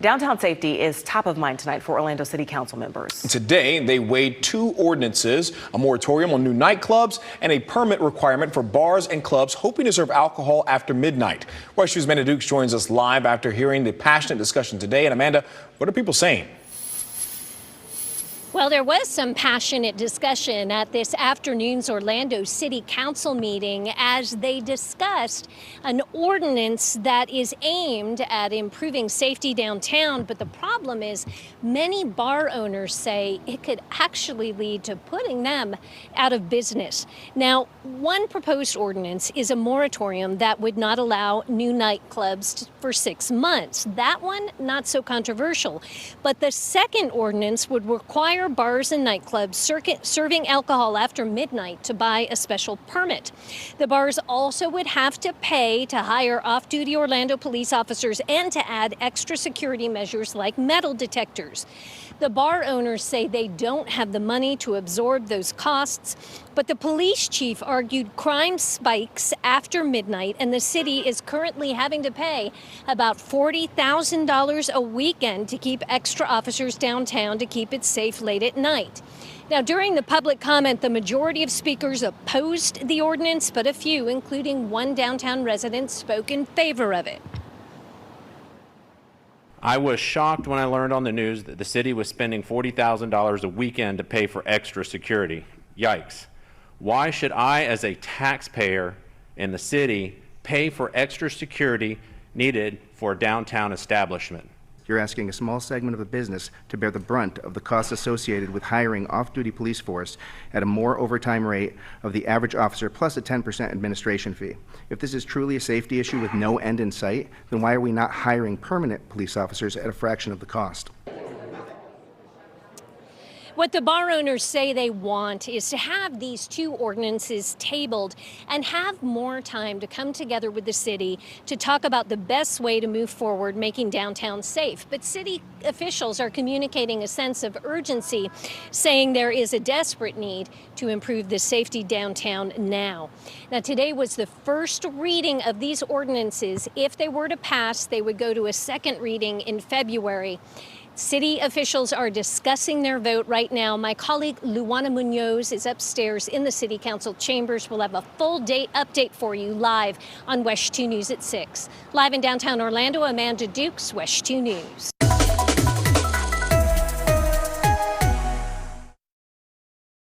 Downtown safety is top of mind tonight for Orlando City Council members. Today, they weighed two ordinances, a moratorium on new nightclubs and a permit requirement for bars and clubs hoping to serve alcohol after midnight. WESH News' Amanda Dukes joins us live after hearing the passionate discussion today. And Amanda, what are people saying? Well, there was some passionate discussion at this afternoon's Orlando City Council meeting as they discussed an ordinance that is aimed at improving safety downtown. But the problem is many bar owners say it could actually lead to putting them out of business. Now, one proposed ordinance is a moratorium that would not allow new nightclubs for 6 months. That one, not so controversial. But the second ordinance would require bars and nightclubs serving alcohol after midnight to buy a special permit. The bars also would have to pay to hire off-duty Orlando police officers and to add extra security measures like metal detectors. The bar owners say they don't have the money to absorb those costs, but the police chief argued crime spikes after midnight, and the city is currently having to pay about $40,000 a weekend to keep extra officers downtown to keep it safe late at night. Now, during the public comment, the majority of speakers opposed the ordinance, but a few, including one downtown resident, spoke in favor of it. I was shocked when I learned on the news that the city was spending $40,000 a weekend to pay for extra security. Yikes. Why should I, as a taxpayer in the city, pay for extra security needed for a downtown establishment? You're asking a small segment of the business to bear the brunt of the costs associated with hiring off-duty police force at a more overtime rate of the average officer plus a 10% administration fee. If this is truly a safety issue with no end in sight, then why are we not hiring permanent police officers at a fraction of the cost? What the bar owners say they want is to have these two ordinances tabled and have more time to come together with the city to talk about the best way to move forward making downtown safe. But city officials are communicating a sense of urgency, saying there is a desperate need to improve the safety downtown now. Now, today was the first reading of these ordinances. If they were to pass, they would go to a second reading in February. City officials are discussing their vote right now. My colleague Luana Munoz is upstairs in the City Council chambers. We'll have a full day update for you live on WESH 2 News at 6. Live in downtown Orlando, Amanda Dukes, WESH 2 News.